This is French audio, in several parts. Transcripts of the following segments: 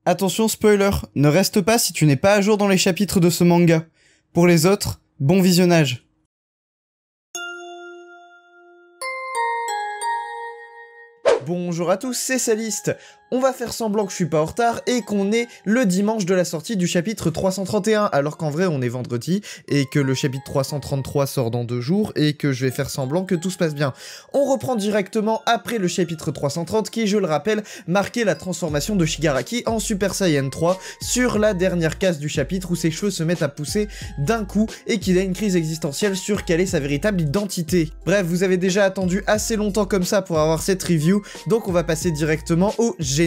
Attention spoiler, ne reste pas si tu n'es pas à jour dans les chapitres de ce manga. Pour les autres, bon visionnage. Bonjour à tous, c'est Saliste. On va faire semblant que je suis pas en retard et qu'on est le dimanche de la sortie du chapitre 331, alors qu'en vrai on est vendredi et que le chapitre 333 sort dans 2 jours et que je vais faire semblant que tout se passe bien. On reprend directement après le chapitre 330 qui, je le rappelle, marquait la transformation de Shigaraki en Super Saiyan 3 sur la dernière case du chapitre où ses cheveux se mettent à pousser d'un coup et qu'il a une crise existentielle sur quelle est sa véritable identité. Bref, vous avez déjà attendu assez longtemps comme ça pour avoir cette review, donc on va passer directement au générique.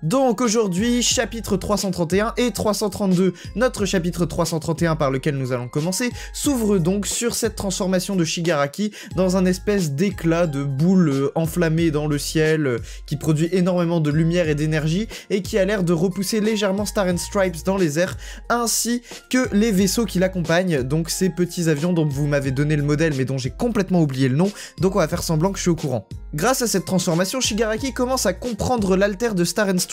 Donc aujourd'hui, chapitre 331 et 332. Notre chapitre 331 par lequel nous allons commencer s'ouvre donc sur cette transformation de Shigaraki dans un espèce d'éclat de boule enflammée dans le ciel qui produit énormément de lumière et d'énergie et qui a l'air de repousser légèrement Star and Stripes dans les airs ainsi que les vaisseaux qui l'accompagnent, donc ces petits avions dont vous m'avez donné le modèle mais dont j'ai complètement oublié le nom, donc on va faire semblant que je suis au courant. Grâce à cette transformation, Shigaraki commence à comprendre l'alter de Star and Stripes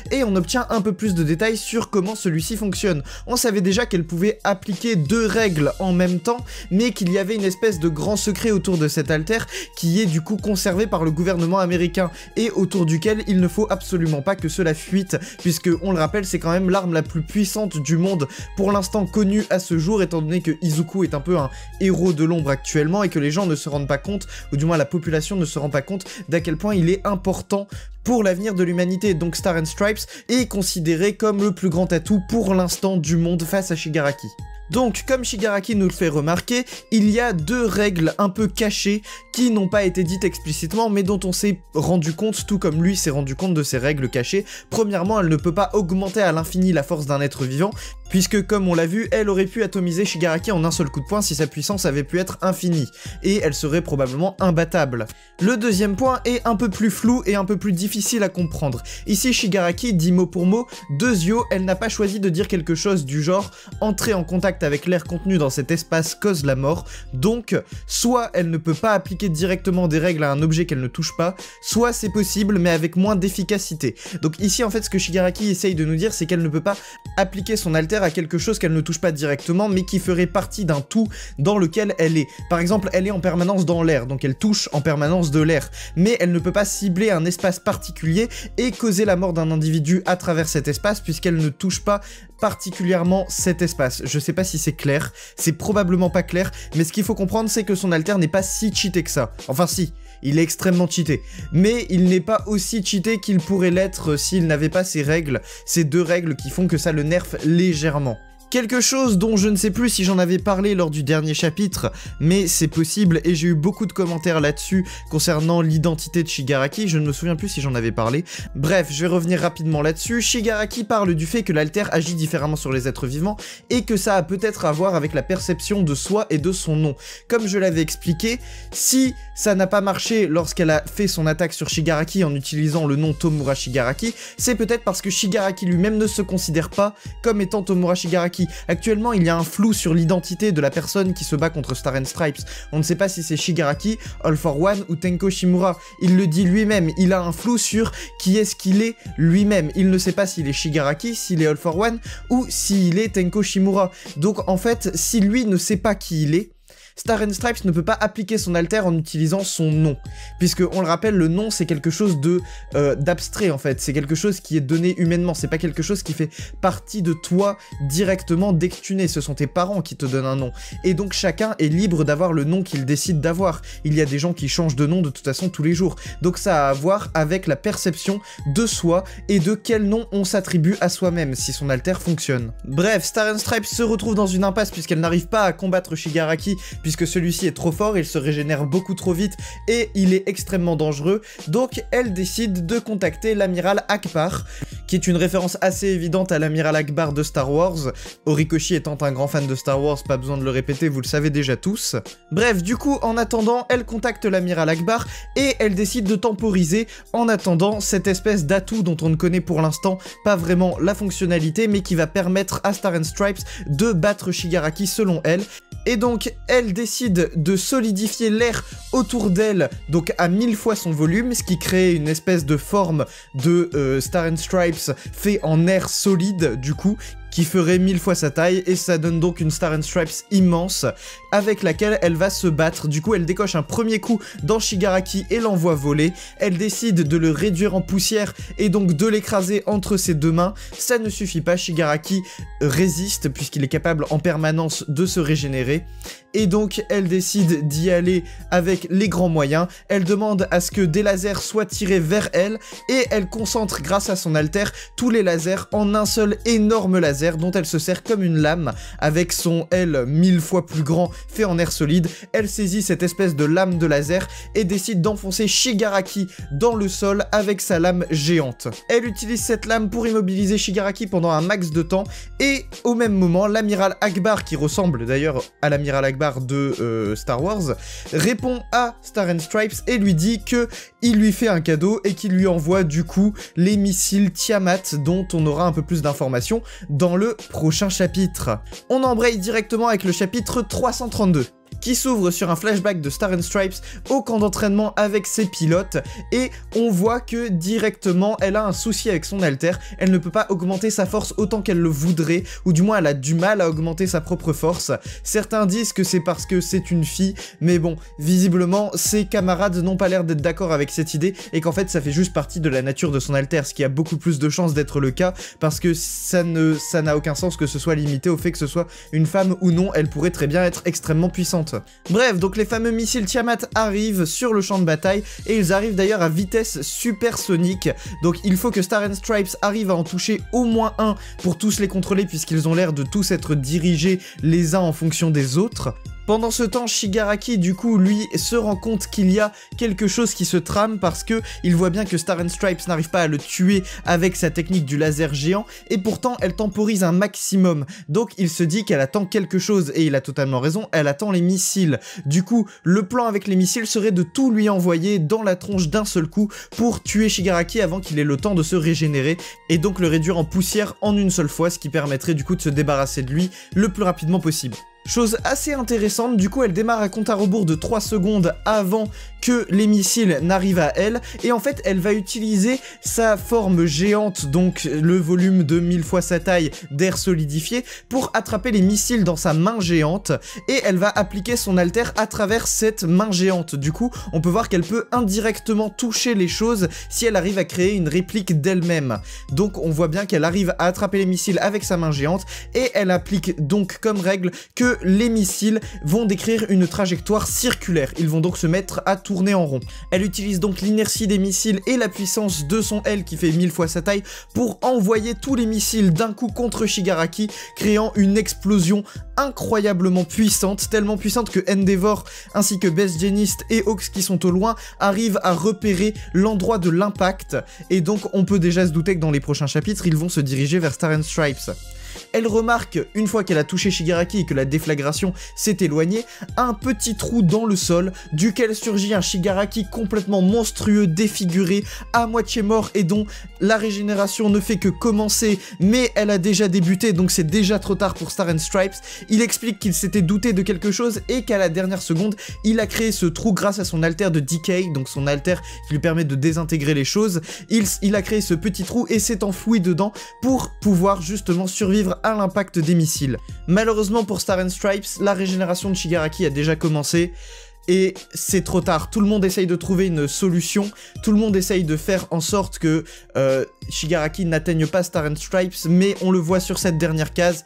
et on obtient un peu plus de détails sur comment celui-ci fonctionne. On savait déjà qu'elle pouvait appliquer 2 règles en même temps, mais qu'il y avait une espèce de grand secret autour de cet alter qui est du coup conservé par le gouvernement américain et autour duquel il ne faut absolument pas que cela fuite, puisque on le rappelle, c'est quand même l'arme la plus puissante du monde pour l'instant connue à ce jour, étant donné que Izuku est un peu un héros de l'ombre actuellement et que les gens ne se rendent pas compte, ou du moins la population ne se rend pas compte d'à quel point il est important pour l'avenir de l'humanité. Donc Star and Stripes est considéré comme le plus grand atout pour l'instant du monde face à Shigaraki. Donc, comme Shigaraki nous le fait remarquer, il y a 2 règles un peu cachées qui n'ont pas été dites explicitement, mais dont on s'est rendu compte, tout comme lui s'est rendu compte de ces règles cachées. Premièrement, elle ne peut pas augmenter à l'infini la force d'un être vivant, puisque comme on l'a vu, elle aurait pu atomiser Shigaraki en un seul coup de poing si sa puissance avait pu être infinie, et elle serait probablement imbattable. Le deuxième point est un peu plus flou et un peu plus difficile à comprendre. Ici, Shigaraki dit mot pour mot « Dezio », elle n'a pas choisi de dire quelque chose du genre « entrer en contact avec l'air contenu dans cet espace cause la mort », donc soit elle ne peut pas appliquer directement des règles à un objet qu'elle ne touche pas, soit c'est possible mais avec moins d'efficacité. Donc ici en fait ce que Shigaraki essaye de nous dire, c'est qu'elle ne peut pas appliquer son alter à quelque chose qu'elle ne touche pas directement mais qui ferait partie d'un tout dans lequel elle est. Par exemple, elle est en permanence dans l'air, donc elle touche en permanence de l'air, mais elle ne peut pas cibler un espace particulier et causer la mort d'un individu à travers cet espace puisqu'elle ne touche pas particulièrement cet espace. Je sais pas si c'est clair, c'est probablement pas clair, mais ce qu'il faut comprendre c'est que son alter n'est pas si cheaté que ça. Enfin si, il est extrêmement cheaté, mais il n'est pas aussi cheaté qu'il pourrait l'être s'il n'avait pas ces règles, ces 2 règles qui font que ça le nerfe légèrement. Quelque chose dont je ne sais plus si j'en avais parlé lors du dernier chapitre, mais c'est possible et j'ai eu beaucoup de commentaires là-dessus concernant l'identité de Shigaraki, je ne me souviens plus si j'en avais parlé. Bref, je vais revenir rapidement là-dessus. Shigaraki parle du fait que l'alter agit différemment sur les êtres vivants et que ça a peut-être à voir avec la perception de soi et de son nom. Comme je l'avais expliqué, si ça n'a pas marché lorsqu'elle a fait son attaque sur Shigaraki en utilisant le nom Tomura Shigaraki, c'est peut-être parce que Shigaraki lui-même ne se considère pas comme étant Tomura Shigaraki. Actuellement, il y a un flou sur l'identité de la personne qui se bat contre Star and Stripes. On ne sait pas si c'est Shigaraki, All for One ou Tenko Shimura. Il le dit lui-même, il a un flou sur qui est-ce qu'il est lui-même. Il ne sait pas s'il est Shigaraki, s'il est All for One ou s'il est Tenko Shimura. Donc en fait, si lui ne sait pas qui il est, Star and Stripes ne peut pas appliquer son alter en utilisant son nom, puisque on le rappelle, le nom c'est quelque chose de d'abstrait en fait, c'est quelque chose qui est donné humainement, c'est pas quelque chose qui fait partie de toi directement dès que tu nais, ce sont tes parents qui te donnent un nom, et donc chacun est libre d'avoir le nom qu'il décide d'avoir. Il y a des gens qui changent de nom de toute façon tous les jours, donc ça a à voir avec la perception de soi et de quel nom on s'attribue à soi-même si son alter fonctionne. Bref, Star and Stripes se retrouve dans une impasse puisqu'elle n'arrive pas à combattre Shigaraki puisque celui-ci est trop fort, il se régénère beaucoup trop vite et il est extrêmement dangereux. Donc elle décide de contacter l'amiral Ackbar, qui est une référence assez évidente à l'amiral Ackbar de Star Wars. Horikoshi étant un grand fan de Star Wars, pas besoin de le répéter, vous le savez déjà tous. Bref, du coup, en attendant, elle contacte l'amiral Ackbar et elle décide de temporiser en attendant cette espèce d'atout dont on ne connaît pour l'instant pas vraiment la fonctionnalité, mais qui va permettre à Stars and Stripes de battre Shigaraki selon elle. Et donc, elle décide de solidifier l'air autour d'elle, donc à 1000 fois son volume, ce qui crée une espèce de forme de Stars and Stripes fait en air solide, du coup, qui ferait 1000 fois sa taille, et ça donne donc une Stars and Stripes immense, avec laquelle elle va se battre. Du coup, elle décoche un premier coup dans Shigaraki et l'envoie voler. Elle décide de le réduire en poussière, et donc de l'écraser entre ses deux mains. Ça ne suffit pas, Shigaraki résiste, puisqu'il est capable en permanence de se régénérer. Et donc, elle décide d'y aller avec les grands moyens. Elle demande à ce que des lasers soient tirés vers elle, et elle concentre, grâce à son alter, tous les lasers en un seul énorme laser, dont elle se sert comme une lame, avec son L 1000 fois plus grand, fait en air solide. Elle saisit cette espèce de lame de laser, et décide d'enfoncer Shigaraki dans le sol avec sa lame géante. Elle utilise cette lame pour immobiliser Shigaraki pendant un max de temps, et au même moment, l'amiral Ackbar, qui ressemble d'ailleurs à l'amiral Ackbar de Star Wars, répond à Stars and Stripes et lui dit que il lui fait un cadeau et qu'il lui envoie du coup les missiles Tiamat, dont on aura un peu plus d'informations dans le prochain chapitre. On embraye directement avec le chapitre 332. Qui s'ouvre sur un flashback de Stars and Stripes au camp d'entraînement avec ses pilotes, et on voit que directement elle a un souci avec son alter. Elle ne peut pas augmenter sa force autant qu'elle le voudrait, ou du moins elle a du mal à augmenter sa propre force. Certains disent que c'est parce que c'est une fille, mais bon, visiblement ses camarades n'ont pas l'air d'être d'accord avec cette idée, et qu'en fait ça fait juste partie de la nature de son alter, ce qui a beaucoup plus de chances d'être le cas, parce que ça n'a aucun sens que ce soit limité au fait que ce soit une femme ou non. Elle pourrait très bien être extrêmement puissante. Bref, donc les fameux missiles Tiamat arrivent sur le champ de bataille, et ils arrivent d'ailleurs à vitesse supersonique, donc il faut que Stars and Stripes arrive à en toucher au moins un pour tous les contrôler, puisqu'ils ont l'air de tous être dirigés les uns en fonction des autres. Pendant ce temps, Shigaraki, du coup, lui, se rend compte qu'il y a quelque chose qui se trame, parce que il voit bien que Stars and Stripes n'arrive pas à le tuer avec sa technique du laser géant, et pourtant, elle temporise un maximum. Donc, il se dit qu'elle attend quelque chose, et il a totalement raison, elle attend les missiles. Du coup, le plan avec les missiles serait de tout lui envoyer dans la tronche d'un seul coup pour tuer Shigaraki avant qu'il ait le temps de se régénérer, et donc le réduire en poussière en une seule fois, ce qui permettrait du coup de se débarrasser de lui le plus rapidement possible. Chose assez intéressante, du coup elle démarre à compte à rebours de 3 secondes avant que les missiles n'arrivent à elle, et en fait elle va utiliser sa forme géante, donc le volume de 1000 fois sa taille d'air solidifié, pour attraper les missiles dans sa main géante, et elle va appliquer son alter à travers cette main géante. Du coup on peut voir qu'elle peut indirectement toucher les choses si elle arrive à créer une réplique d'elle-même. Donc on voit bien qu'elle arrive à attraper les missiles avec sa main géante, et elle applique donc comme règle que les missiles vont décrire une trajectoire circulaire. Ils vont donc se mettre à tourner en rond. Elle utilise donc l'inertie des missiles et la puissance de son L qui fait 1000 fois sa taille pour envoyer tous les missiles d'un coup contre Shigaraki, créant une explosion incroyablement puissante, tellement puissante que Endeavor ainsi que Best Jeanist et Hawks qui sont au loin arrivent à repérer l'endroit de l'impact, et donc on peut déjà se douter que dans les prochains chapitres ils vont se diriger vers Stars and Stripes. Elle remarque, une fois qu'elle a touché Shigaraki et que la déflagration s'est éloignée, un petit trou dans le sol, duquel surgit un Shigaraki complètement monstrueux, défiguré, à moitié mort, et dont la régénération ne fait que commencer, mais elle a déjà débuté, donc c'est déjà trop tard pour Stars and Stripes. Il explique qu'il s'était douté de quelque chose, et qu'à la dernière seconde, il a créé ce trou grâce à son alter de Decay, donc son alter qui lui permet de désintégrer les choses. Il a créé ce petit trou et s'est enfoui dedans pour pouvoir justement survivre à l'impact des missiles. Malheureusement pour Stars and Stripes, la régénération de Shigaraki a déjà commencé, et c'est trop tard. Tout le monde essaye de trouver une solution, tout le monde essaye de faire en sorte que Shigaraki n'atteigne pas Stars and Stripes, mais on le voit sur cette dernière case,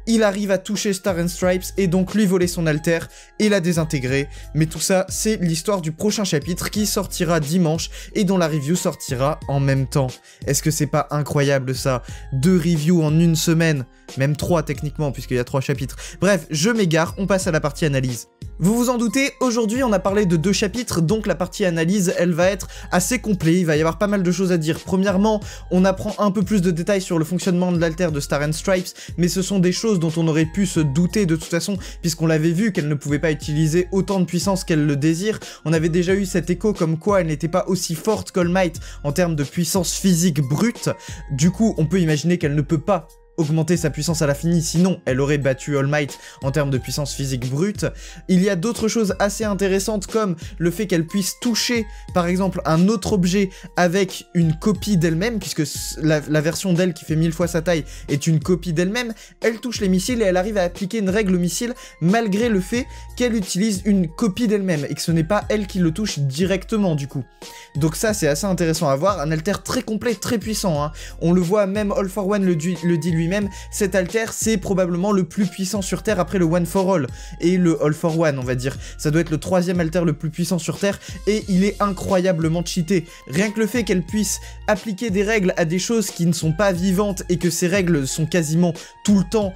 il arrive à toucher Star and Stripes et donc lui voler son alter et la désintégrer. Mais tout ça, c'est l'histoire du prochain chapitre qui sortira dimanche et dont la review sortira en même temps. Est-ce que c'est pas incroyable ça? 2 reviews en une semaine, même 3 techniquement puisqu'il y a 3 chapitres. Bref, je m'égare, on passe à la partie analyse. Vous vous en doutez, aujourd'hui on a parlé de 2 chapitres, donc la partie analyse, elle va être assez complète, il va y avoir pas mal de choses à dire. Premièrement, on apprend un peu plus de détails sur le fonctionnement de l'alter de Star and Stripes, mais ce sont des choses dont on aurait pu se douter de toute façon, puisqu'on l'avait vu qu'elle ne pouvait pas utiliser autant de puissance qu'elle le désire. On avait déjà eu cet écho comme quoi elle n'était pas aussi forte qu'All Might en termes de puissance physique brute. Du coup, on peut imaginer qu'elle ne peut pas augmenter sa puissance à l'infini, sinon elle aurait battu All Might en termes de puissance physique brute. Il y a d'autres choses assez intéressantes comme le fait qu'elle puisse toucher par exemple un autre objet avec une copie d'elle-même, puisque la version d'elle qui fait 1000 fois sa taille est une copie d'elle-même. Elle touche les missiles et elle arrive à appliquer une règle au missile malgré le fait qu'elle utilise une copie d'elle-même et que ce n'est pas elle qui le touche directement du coup. Donc ça c'est assez intéressant à voir, un alter très complet, très puissant, hein. On le voit, même All for One le dit lui-même, cet alter c'est probablement le plus puissant sur Terre après le One for All et le All for One on va dire. Ça doit être le 3e alter le plus puissant sur Terre et il est incroyablement cheaté. Rien que le fait qu'elle puisse appliquer des règles à des choses qui ne sont pas vivantes et que ces règles sont quasiment tout le temps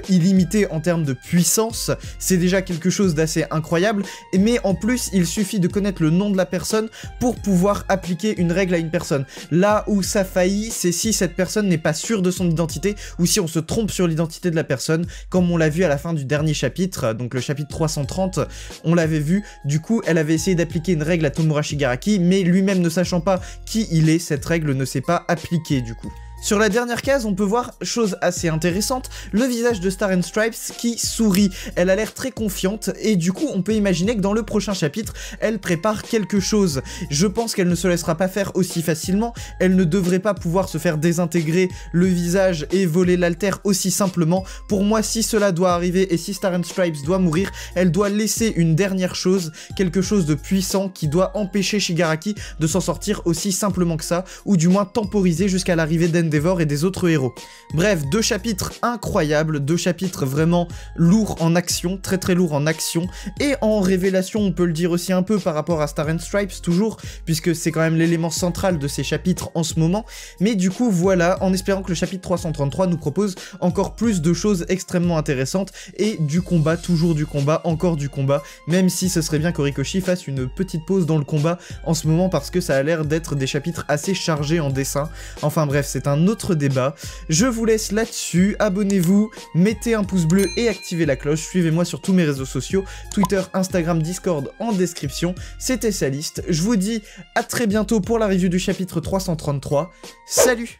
illimitées en termes de puissance, c'est déjà quelque chose d'assez incroyable. Mais en plus il suffit de connaître le nom de la personne pour pouvoir appliquer une règle à une personne. Là où ça faillit, c'est si cette personne n'est pas sûre de son identité ou si on se trompe sur l'identité de la personne, comme on l'a vu à la fin du dernier chapitre, donc le chapitre 330, on l'avait vu. Du coup, elle avait essayé d'appliquer une règle à Tomura Shigaraki, mais lui-même ne sachant pas qui il est, cette règle ne s'est pas appliquée du coup. Sur la dernière case, on peut voir, chose assez intéressante, le visage de Star and Stripes qui sourit. Elle a l'air très confiante et du coup, on peut imaginer que dans le prochain chapitre, elle prépare quelque chose. Je pense qu'elle ne se laissera pas faire aussi facilement, elle ne devrait pas pouvoir se faire désintégrer le visage et voler l'alter aussi simplement. Pour moi, si cela doit arriver et si Star and Stripes doit mourir, elle doit laisser une dernière chose, quelque chose de puissant qui doit empêcher Shigaraki de s'en sortir aussi simplement que ça, ou du moins temporiser jusqu'à l'arrivée d'Endeavor et des autres héros. Bref, 2 chapitres incroyables, 2 chapitres vraiment lourds en action, très très lourds en action, et en révélation, on peut le dire aussi un peu par rapport à Star and Stripes, toujours, puisque c'est quand même l'élément central de ces chapitres en ce moment. Mais du coup, voilà, en espérant que le chapitre 333 nous propose encore plus de choses extrêmement intéressantes, et du combat, toujours du combat, encore du combat, même si ce serait bien qu'Horikoshi fasse une petite pause dans le combat en ce moment, parce que ça a l'air d'être des chapitres assez chargés en dessin. Enfin bref, c'est un autre débat. Je vous laisse là-dessus, abonnez-vous, mettez un pouce bleu et activez la cloche, suivez-moi sur tous mes réseaux sociaux, Twitter, Instagram, Discord en description. C'était Saliste, je vous dis à très bientôt pour la review du chapitre 333, salut!